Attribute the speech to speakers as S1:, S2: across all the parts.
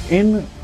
S1: ان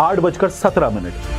S1: 8:17।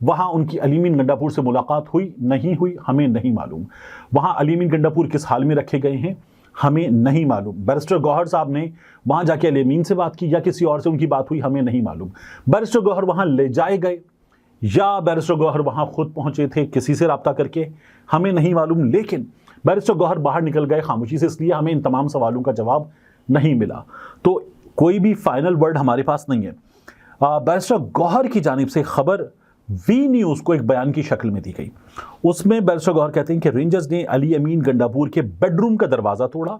S1: وہاں ان کی علی امین گنڈاپور سے ملاقات ہوئی نہیں ہوئی ہمیں نہیں معلوم. وہاں علی امین گنڈاپور کس حال میں رکھے گئے ہیں ہمیں نہیں معلوم. بیرسٹر گوہر صاحب نے وہاں جا کے علی امین سے بات کی یا کسی اور سے ان کی بات ہوئی ہمیں نہیں معلوم. بیرسٹر گوہر وہاں لے جائے گئے یا بیرسٹر گوہر وہاں خود پہنچے تھے کسی سے رابطہ کر کے ہمیں نہیں معلوم. لیکن بیرسٹر گوہر باہر نکل گئے خاموشی سے، اس لیے ہمیں ان تمام سوالوں کا جواب نہیں ملا. تو کوئی بھی فائنل ورڈ ہمارے پاس نہیں ہے. بیرسٹر گوہر کی جانب سے خبر وی نیوز کو ایک بیان کی شکل میں دی گئی. اس میں بیرسٹر گوہر کہتے ہیں کہ رینجرز نے علی امین گنڈاپور کے بیڈ روم کا دروازہ توڑا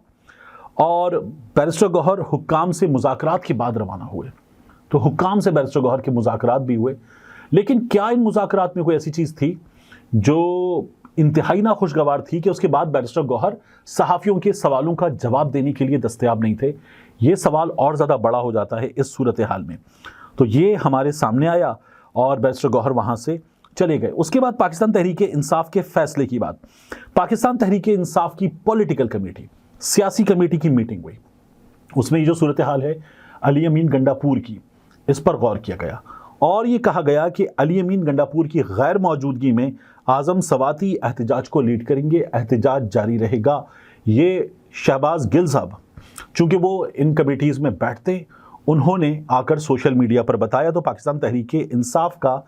S1: اور بیرسٹر گوہر حکام سے مذاکرات کے بعد روانہ ہوئے. تو حکام سے بیرسٹر گوہر کے مذاکرات بھی ہوئے، لیکن کیا ان مذاکرات میں کوئی ایسی چیز تھی جو انتہائی ناخوشگوار تھی کہ اس کے بعد بیرسٹر گوہر صحافیوں کے سوالوں کا جواب دینے کے لیے دستیاب نہیں تھے؟ یہ سوال اور زیادہ بڑا ہو جاتا ہے اس صورتحال میں. تو یہ ہمارے سامنے آیا اور بیرسٹر گوہر وہاں سے چلے گئے. اس کے بعد پاکستان تحریک انصاف کے فیصلے کی بات. پاکستان تحریک انصاف کی پولیٹیکل کمیٹی، سیاسی کمیٹی کی میٹنگ ہوئی. اس میں یہ جو صورتحال ہے علی امین گنڈاپور کی، اس پر غور کیا گیا اور یہ کہا گیا کہ علی امین گنڈاپور کی غیر موجودگی میں اعظم سواتی احتجاج کو لیڈ کریں گے، احتجاج جاری رہے گا. یہ شہباز گل صاحب چونکہ وہ ان کمیٹیز میں بیٹھتے، انہوں نے آ کر سوشل میڈیا پر بتایا. تو پاکستان تحریک انصاف کا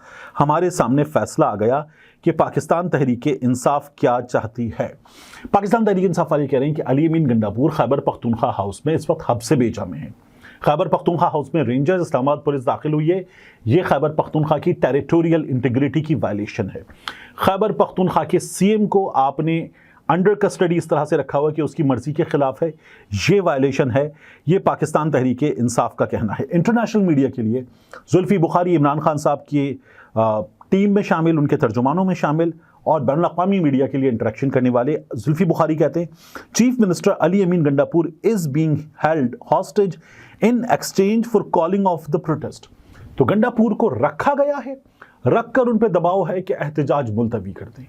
S1: ہمارے سامنے فیصلہ آ گیا کہ پاکستان تحریک انصاف کیا چاہتی ہے. پاکستان تحریک انصاف والے کہہ رہے ہیں کہ علی امین گنڈاپور خیبر پختونخوا ہاؤس میں اس وقت حب سے بیجا میں ہیں. خیبر پختونخوا ہاؤس میں رینجرز اسلام آباد پولیس داخل ہوئی ہے. یہ خیبر پختونخوا کی ٹیریٹوریل انٹیگریٹی کی وائلیشن ہے. خیبر پختونخوا کے سی ایم کو آپ نے انڈر کسٹڈی اس طرح سے رکھا ہوا کہ اس کی مرضی کے خلاف ہے. یہ وائلیشن ہے. یہ پاکستان تحریک انصاف کا کہنا ہے. انٹرنیشنل میڈیا کے لیے زلفی بخاری عمران خان صاحب کی ٹیم میں شامل، ان کے ترجمانوں میں شامل اور بین الاقوامی میڈیا کے لیے انٹریکشن کرنے والے زلفی بخاری کہتے ہیں chief minister Ali Amin Gandapur is being held hostage in exchange for calling of the protest. تو گنڈاپور کو رکھا گیا ہے، رکھ کر ان پہ دباؤ ہے کہ احتجاج ملتوی کر دیں.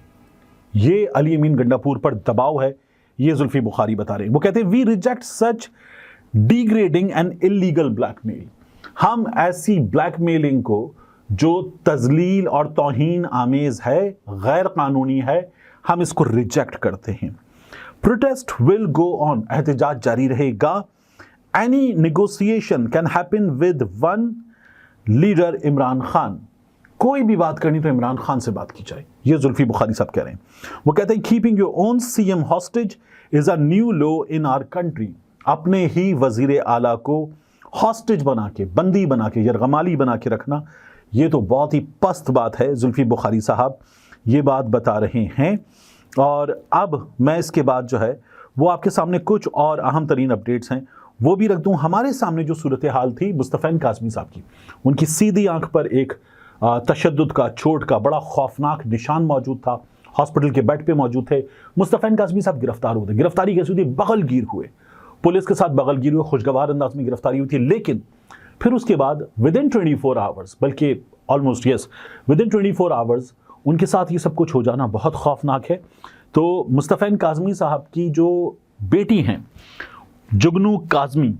S1: یہ علی امین گنڈاپور پر دباؤ ہے، یہ زلفی بخاری بتا رہے ہیں. وہ کہتے ہیں we reject such degrading and illegal blackmail. ہم ایسی بلیک میلنگ کو جو تذلیل اور توہین آمیز ہے، غیر قانونی ہے، ہم اس کو ریجیکٹ کرتے ہیں. Protest will go on. احتجاج جاری رہے گا. Any negotiation can happen with one leader Imran Khan. کوئی بھی بات کرنی تو عمران خان سے بات کی جائے. یہ زلفی بخاری صاحب کہہ رہے ہیں. وہ کہتے ہیں keeping your own C M hostage is a new low in our country. اپنے ہی وزیر اعلیٰ کو ہاسٹیج بنا کے، بندی بنا کے، یرغمالی بنا کے رکھنا، یہ تو بہت ہی پست بات ہے. زلفی بخاری صاحب یہ بات بتا رہے ہیں. اور اب میں اس کے بعد جو ہے وہ آپ کے سامنے کچھ اور اہم ترین اپڈیٹس ہیں وہ بھی رکھ دوں. ہمارے سامنے جو صورتحال تھی مصطفین کاظمی صاحب کی، ان کی سیدھی آنکھ پر ایک تشدد کا، چوٹ کا بڑا خوفناک نشان موجود تھا. ہاسپٹل کے بیڈ پہ موجود تھے. مصطفین کاظمی صاحب گرفتار ہوئے. گرفتاری کیسی ہوئی؟ بغل گیر ہوئے. پولیس کے ساتھ بغل گیر ہوئے. خوشگوار انداز میں گرفتاری ہوئی تھی. لیکن پھر اس کے بعد ودن 24 آورز، بلکہ آلموسٹ ودن 24 آورز ان کے ساتھ یہ سب کچھ ہو جانا بہت خوفناک ہے. تو مصطفین کاظمی صاحب کی جو بیٹی ہیں جگنو کاظمی،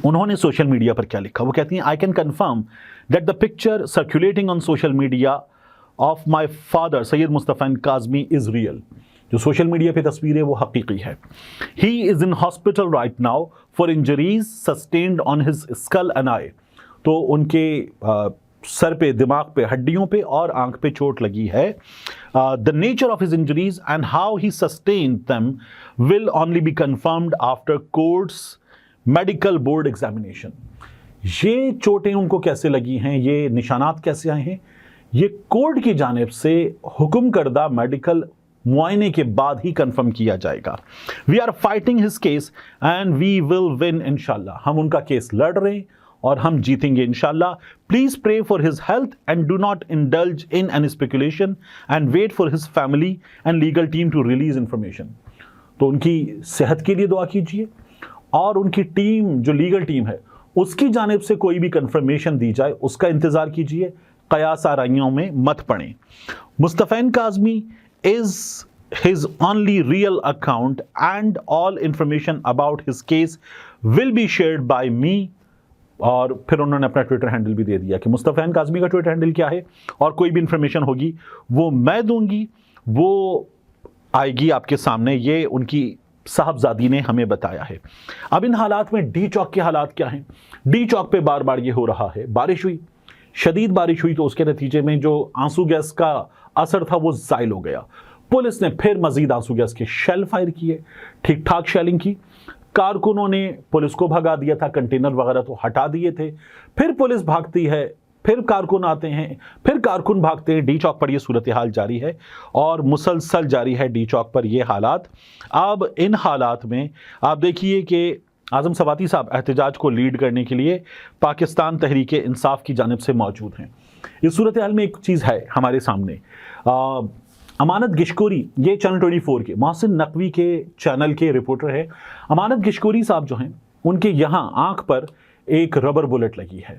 S1: انہوں نے سوشل میڈیا پر کیا لکھا؟ وہ کہتی ہیں I can confirm that the picture circulating on social media of my father Syed Mustafain Kazmi is real. جو سوشل میڈیا پہ تصویر ہے وہ حقیقی ہے. He is in hospital right now for injuries sustained on his skull and eye. تو ان کے سر پہ، دماغ پہ، ہڈیوں پہ اور آنکھ پہ چوٹ لگی ہے. The nature of his injuries and how he sustained them will only be confirmed after court's medical board examination. یہ چوٹیں ان کو کیسے لگی ہیں، یہ نشانات کیسے آئے ہیں، یہ کورٹ کی جانب سے حکم کردہ میڈیکل معائنے کے بعد ہی کنفرم کیا جائے گا. We are fighting his case and we will win انشاءاللہ. ہم ان کا کیس لڑ رہے ہیں اور ہم جیتیں گے انشاءاللہ. Please pray for his health and do not indulge in any speculation and wait for his family and legal team to release information. تو ان کی صحت کے لیے دعا کیجیے اور ان کی ٹیم، جو لیگل ٹیم ہے، اس کی جانب سے کوئی بھی کنفرمیشن دی جائے اس کا انتظار کیجیے. قیاس آرائیوں میں مت پڑیں. مصطفین Kazmi is his only real account and all information about his case will be shared by me اور پھر انہوں نے اپنا ٹویٹر ہینڈل بھی دے دیا کہ مصطفین کاظمی کا ٹویٹر ہینڈل کیا ہے اور کوئی بھی انفارمیشن ہوگی وہ میں دوں گی، وہ آئے گی آپ کے سامنے، یہ ان کی صاحبزادی نے ہمیں بتایا ہے۔ اب ان حالات میں ڈی چوک کے حالات کیا ہیں؟ ڈی چوک پہ بار بار یہ ہو رہا ہے، بارش ہوئی، شدید بارش ہوئی تو اس کے نتیجے میں جو آنسو گیس کا اثر تھا وہ زائل ہو گیا۔ پولیس نے پھر مزید آنسو گیس کے شیل فائر کیے، ٹھیک ٹھاک شیلنگ کی، کارکنوں نے پولیس کو بھگا دیا تھا، کنٹینر وغیرہ تو ہٹا دیے تھے، پھر پولیس بھاگتی ہے، پھر کارکن آتے ہیں، پھر کارکن بھاگتے ہیں۔ ڈی چوک پر یہ صورتحال جاری ہے اور مسلسل جاری ہے ڈی چوک پر یہ حالات۔ اب ان حالات میں آپ دیکھیے کہ اعظم سواتی صاحب احتجاج کو لیڈ کرنے کے لیے پاکستان تحریک انصاف کی جانب سے موجود ہیں۔ اس صورتحال میں ایک چیز ہے ہمارے سامنے، امانت گشکوری، یہ چینل 24 کے محسن نقوی کے چینل کے رپورٹر ہے۔ امانت گشکوری صاحب جو ہیں ان کے یہاں آنکھ پر ایک ربر بلٹ لگی ہے،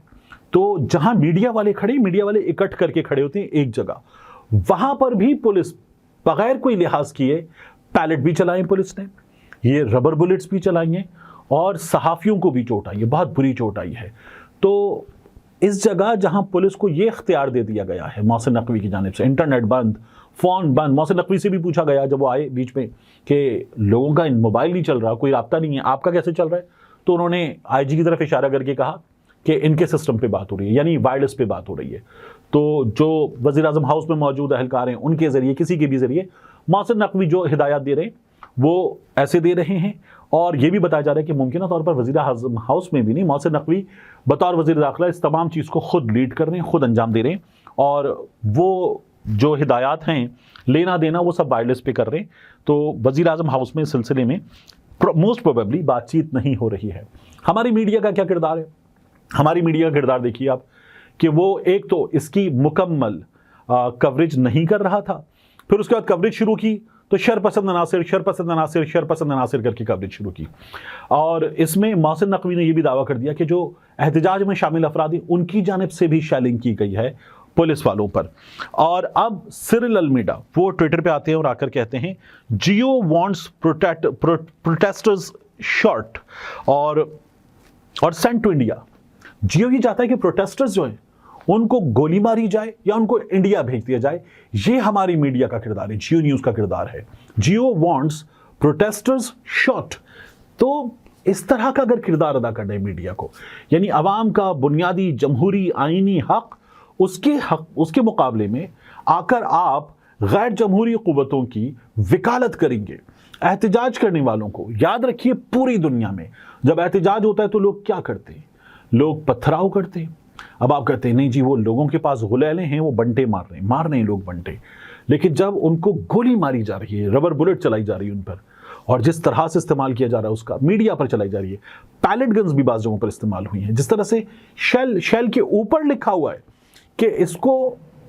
S1: تو جہاں میڈیا والے کھڑے، میڈیا والے اکٹھ کر کے کھڑے ہوتے ہیں ایک جگہ، وہاں پر بھی پولیس بغیر کوئی لحاظ کیے پیلٹ بھی چلائیں، پولیس نے یہ ربر بلٹس بھی چلائی ہیں اور صحافیوں کو بھی چوٹ آئی ہے، بہت بری چوٹ آئی ہے۔ تو اس جگہ جہاں پولیس کو یہ اختیار دے دیا گیا ہے محسن نقوی کی جانب سے، انٹرنیٹ بند، فون بند، محسن نقوی سے بھی پوچھا گیا جب وہ آئے بیچ میں کہ لوگوں کا موبائل نہیں چل رہا، کوئی رابطہ نہیں ہے، آپ کا کیسے چل رہا ہے؟ تو انہوں نے آئی جی کی طرف اشارہ کر کے کہا کہ ان کے سسٹم پہ بات ہو رہی ہے، یعنی وائرلیس پہ بات ہو رہی ہے۔ تو جو وزیر اعظم ہاؤس میں موجود اہلکار ہیں ان کے ذریعے، کسی کے بھی ذریعے محسن نقوی جو ہدایات دے رہے ہیں وہ ایسے دے رہے ہیں، اور یہ بھی بتایا جا رہا ہے کہ ممکنہ طور پر وزیر اعظم ہاؤس میں بھی نہیں، محسن نقوی بطور وزیر داخلہ اس تمام چیز کو خود لیڈ کر رہے ہیں، خود انجام دے رہے ہیں، اور وہ جو ہدایات ہیں لینا دینا وہ سب وائرلیس پہ کر رہے ہیں۔ تو وزیر اعظم ہاؤس میں اس سلسلے میں موسٹ پروبیبلی بات چیت نہیں ہو رہی ہے۔ ہماری میڈیا کا کیا کردار ہے؟ ہماری میڈیا کا کردار دیکھیے آپ کہ وہ ایک تو اس کی مکمل کوریج نہیں کر رہا تھا، پھر اس کے بعد کوریج شروع کی تو شرپسند عناصر کر کے کوریج شروع کی، اور اس میں محسن نقوی نے یہ بھی دعویٰ کر دیا کہ جو احتجاج میں شامل افراد ہیں ان کی جانب سے بھی شیلنگ کی گئی ہے پولیس والوں پر۔ اور اب سرل المیڈا وہ ٹویٹر پہ آتے ہیں اور آ کر کہتے ہیں جیو وانٹس پروٹیسٹرز شارٹ اور سینڈ ٹو انڈیا۔ جیو یہ چاہتا ہے کہ پروٹیسٹرز جو ہیں ان کو گولی ماری جائے یا ان کو انڈیا بھیج دیا جائے۔ یہ ہماری میڈیا کا کردار ہے، جیو نیوز کا کردار ہے۔ Geo wants protesters short. تو اس طرح کا اگر کردار ادا کرنا ہے میڈیا کو، یعنی عوام کا بنیادی جمہوری آئینی حق، اس کے مقابلے میں آ کر آپ غیر جمہوری قوتوں کی وکالت کریں گے احتجاج کرنے والوں کو۔ یاد رکھیے پوری دنیا میں جب احتجاج ہوتا ہے تو لوگ کیا کرتے ہیں؟ لوگ پتھراؤ کرتے ہیں۔ اب آپ کہتے ہیں نہیں جی وہ لوگوں کے پاس غلیلے ہیں، وہ بنٹے مار رہے ہیں لوگ بنٹے، لیکن جب ان کو گولی ماری جا رہی ہے، ربر بلٹ چلائی جا رہی ہے ان پر، اور جس طرح سے استعمال کیا جا رہا ہے اس کا میڈیا پر چلائی جا رہی ہے، پیلٹ گنز بھی بعض جگہوں پر استعمال ہوئی ہیں، جس طرح سے شیل کے اوپر لکھا ہوا ہے کہ اس کو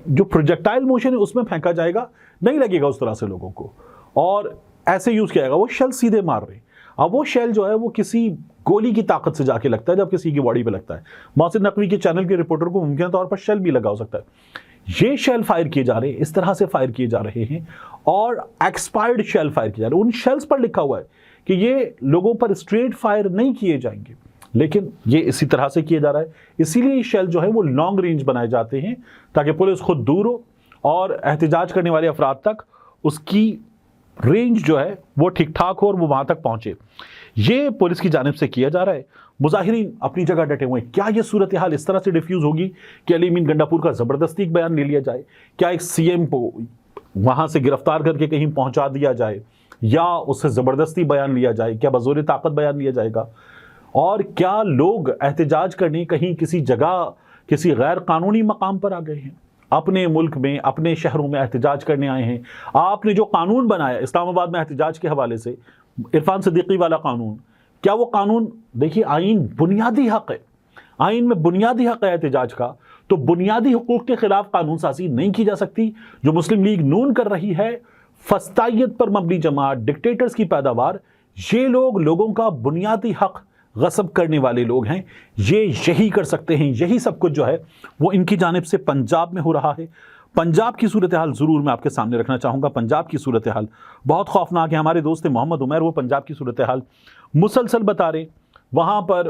S1: جو پروجیکٹائل موشن ہے اس میں پھینکا جائے گا، نہیں لگے گا اس طرح سے لوگوں کو، اور ایسے یوز کیا جائے گا۔ وہ شیل سیدھے مار رہے ہیں، اب وہ شیل جو ہے وہ کسی گولی کی طاقت سے جا کے لگتا ہے جب کسی کی باڈی پہ لگتا ہے۔ محسن نقوی کے چینل کے رپورٹر کو ممکنہ طور پر شیل بھی لگا ہو سکتا ہے۔ یہ شیل فائر کیے جا رہے ہیں، اس طرح سے فائر کیے جا رہے ہیں، اور ایکسپائرڈ شیل فائر کیے جا رہے ہیں۔ ان شیلز پر لکھا ہوا ہے کہ یہ لوگوں پر اسٹریٹ فائر نہیں کیے جائیں گے، لیکن یہ اسی طرح سے کیا جا رہا ہے۔ اسی لیے یہ شیل جو ہے وہ لانگ رینج بنائے جاتے ہیں تاکہ پولیس خود دور ہو اور احتجاج کرنے والے افراد تک اس کی رینج جو ہے وہ ٹھیک ٹھاک ہو اور وہ وہاں تک پہنچے۔ یہ پولیس کی جانب سے کیا جا رہا ہے۔ مظاہرین اپنی جگہ ڈٹے ہوئے ہیں۔ کیا یہ صورتحال اس طرح سے ڈیفیوز ہوگی کہ علی امین گنڈاپور کا زبردستی ایک بیان لے لیا جائے؟ کیا ایک سی ایم کو وہاں سے گرفتار کر کے کہیں پہنچا دیا جائے، یا اس سے زبردستی بیان لیا جائے؟ کیا بزور طاقت بیان لیا جائے گا؟ اور کیا لوگ احتجاج کرنے کہیں کسی جگہ کسی غیر قانونی مقام پر آ گئے ہیں؟ اپنے ملک میں اپنے شہروں میں احتجاج کرنے آئے ہیں۔ آپ نے جو قانون بنایا اسلام آباد میں احتجاج کے حوالے سے، عرفان صدیقی والا قانون، کیا وہ قانون، دیکھیے آئین بنیادی حق ہے، آئین میں بنیادی حق ہے احتجاج کا، تو بنیادی حقوق کے خلاف قانون سازی نہیں کی جا سکتی۔ جو مسلم لیگ نون کر رہی ہے، فسطائیت پر مبنی جماعت، ڈکٹیٹرز کی پیداوار، یہ لوگ لوگوں کا بنیادی حق غصب کرنے والے لوگ ہیں۔ یہ یہی کر سکتے ہیں، یہی سب کچھ جو ہے وہ ان کی جانب سے پنجاب میں ہو رہا ہے۔ پنجاب کی صورتحال ضرور میں آپ کے سامنے رکھنا چاہوں گا۔ پنجاب کی صورتحال بہت خوفناک ہے۔ ہمارے دوست محمد عمیر وہ پنجاب کی صورتحال مسلسل بتا رہے، وہاں پر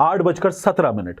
S1: 8:17।